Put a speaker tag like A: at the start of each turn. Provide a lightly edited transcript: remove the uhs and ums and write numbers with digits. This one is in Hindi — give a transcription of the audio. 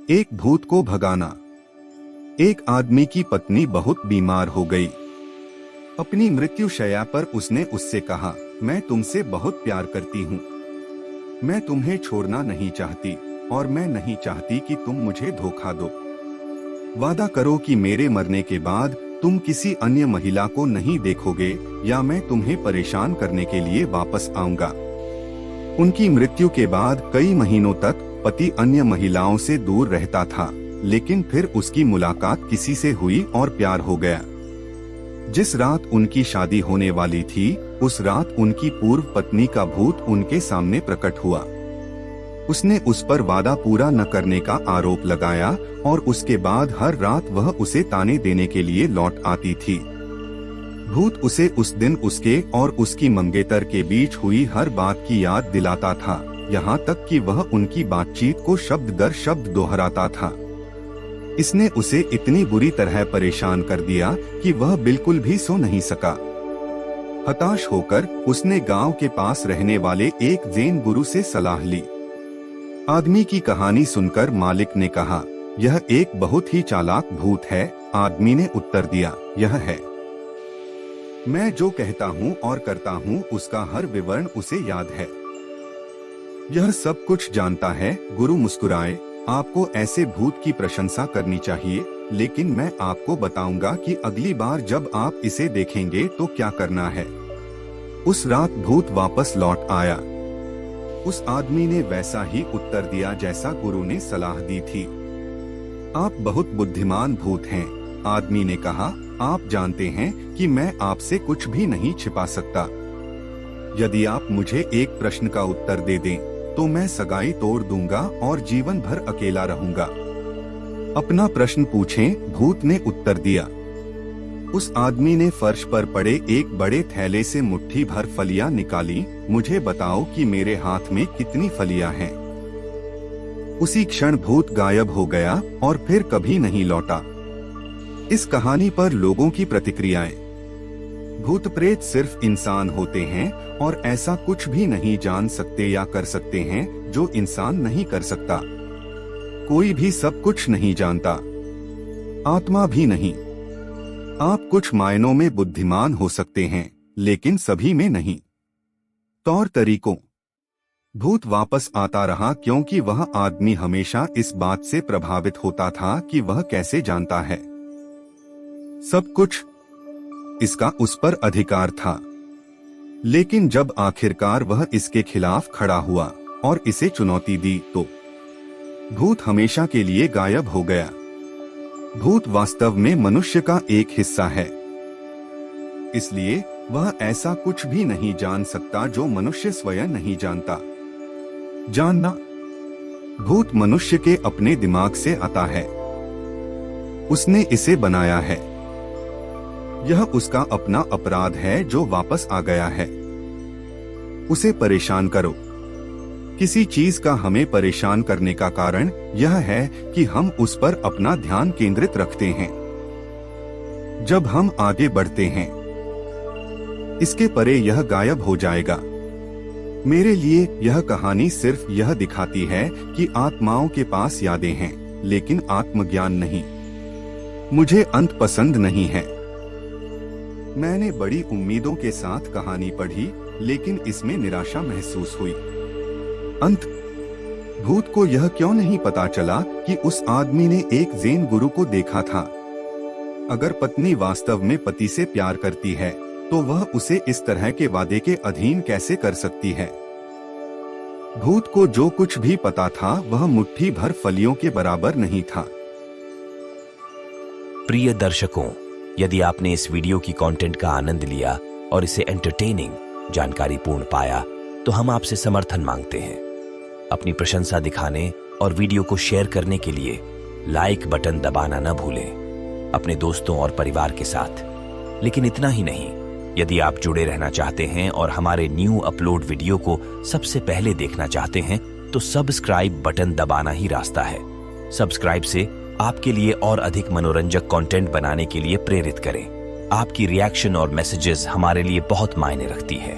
A: एक भूत को भगाना। एक आदमी की पत्नी बहुत बीमार हो गई। अपनी मृत्युशैया पर उसने उससे कहा, मैं तुमसे बहुत प्यार करती हूँ, मैं तुम्हें छोड़ना नहीं चाहती और मैं नहीं चाहती कि तुम मुझे धोखा दो। वादा करो कि मेरे मरने के बाद तुम किसी अन्य महिला को नहीं देखोगे या मैं तुम्हें परेशान करने के लिए वापस आऊंगा। उनकी मृत्यु के बाद कई महीनों तक पति अन्य महिलाओं से दूर रहता था, लेकिन फिर उसकी मुलाकात किसी से हुई और प्यार हो गया। जिस रात उनकी शादी होने वाली थी, उस रात उनकी पूर्व पत्नी का भूत उनके सामने प्रकट हुआ। उसने उस पर वादा पूरा न करने का आरोप लगाया और उसके बाद हर रात वह उसे ताने देने के लिए लौट आती थी। भूत उसे उस दिन उसके और उसकी मंगेतर के बीच हुई हर बात की याद दिलाता था, यहाँ तक कि वह उनकी बातचीत को शब्द दर शब्द दोहराता था। इसने उसे इतनी बुरी तरह परेशान कर दिया कि वह बिल्कुल भी सो नहीं सका। हताश होकर उसने गांव के पास रहने वाले एक जैन गुरु से सलाह ली। आदमी की कहानी सुनकर मालिक ने कहा, यह एक बहुत ही चालाक भूत है। आदमी ने उत्तर दिया, यह है। मैं जो कहता हूँ और करता हूँ उसका हर विवरण उसे याद है। यह सब कुछ जानता है। गुरु मुस्कुराए, आपको ऐसे भूत की प्रशंसा करनी चाहिए, लेकिन मैं आपको बताऊंगा कि अगली बार जब आप इसे देखेंगे तो क्या करना है। उस रात भूत वापस लौट आया। उस आदमी ने वैसा ही उत्तर दिया जैसा गुरु ने सलाह दी थी। आप बहुत बुद्धिमान भूत हैं, आदमी ने कहा। आप जानते हैं कि मैं आपसे कुछ भी नहीं छिपा सकता। यदि आप मुझे एक प्रश्न का उत्तर दे दें, तो मैं सगाई तोड़ दूंगा और जीवन भर अकेला रहूंगा। अपना प्रश्न पूछें, भूत ने उत्तर दिया। उस आदमी ने फर्श पर पड़े एक बड़े थैले से मुट्ठी भर फलियां निकाली। मुझे बताओ कि मेरे हाथ में कितनी फलियां हैं। उसी क्षण भूत गायब हो गया और फिर कभी नहीं लौटा। इस कहानी पर लोगों की प्रतिक्रियाएं। भूत प्रेत सिर्फ इंसान होते हैं और ऐसा कुछ भी नहीं जान सकते या कर सकते हैं जो इंसान नहीं कर सकता। कोई भी सब कुछ नहीं जानता, आत्मा भी नहीं। आप कुछ मायनों में बुद्धिमान हो सकते हैं, लेकिन सभी में नहीं। तौर तरीकों। भूत वापस आता रहा क्योंकि वह आदमी हमेशा इस बात से प्रभावित होता था कि वह कैसे जानता है सब कुछ। इसका उस पर अधिकार था। लेकिन जब आखिरकार वह इसके खिलाफ खड़ा हुआ और इसे चुनौती दी, तो भूत हमेशा के लिए गायब हो गया। भूत वास्तव में मनुष्य का एक हिस्सा है, इसलिए वह ऐसा कुछ भी नहीं जान सकता जो मनुष्य स्वयं नहीं जानता। जानना। भूत मनुष्य के अपने दिमाग से आता है। उसने इसे बनाया है। यह उसका अपना अपराध है जो वापस आ गया है। उसे परेशान करो। किसी चीज का हमें परेशान करने का कारण यह है कि हम उस पर अपना ध्यान केंद्रित रखते हैं। जब हम आगे बढ़ते हैं, इसके परे यह गायब हो जाएगा। मेरे लिए यह कहानी सिर्फ यह दिखाती है कि आत्माओं के पास यादें हैं, लेकिन आत्मज्ञान नहीं। मुझे अंत पसंद नहीं है। मैंने बड़ी उम्मीदों के साथ कहानी पढ़ी, लेकिन इसमें निराशा महसूस हुई। अंत। भूत को यह क्यों नहीं पता चला कि उस आदमी ने एक जैन गुरु को देखा था। अगर पत्नी वास्तव में पति से प्यार करती है, तो वह उसे इस तरह के वादे के अधीन कैसे कर सकती है। भूत को जो कुछ भी पता था वह मुट्ठी भर फलियों के बराबर नहीं था।
B: प्रिय दर्शकों, यदि आपने इस वीडियो की कंटेंट का आनंद लिया और इसे एंटरटेनिंग, जानकारीपूर्ण पाया, तो हम आपसे समर्थन मांगते हैं। अपनी प्रशंसा दिखाने और वीडियो को शेयर करने के लिए लाइक बटन दबाना न भूलें, अपने दोस्तों और परिवार के साथ। लेकिन इतना ही नहीं, यदि आप जुड़े रहना चाहते हैं और हमारे न्यू अपलोड वीडियो को सबसे पहले देखना चाहते हैं, तो सब्सक्राइब बटन दबाना ही रास्ता है। सब्सक्राइब से आपके लिए और अधिक मनोरंजक कंटेंट बनाने के लिए प्रेरित करें। आपकी रिएक्शन और मैसेजेस हमारे लिए बहुत मायने रखती है।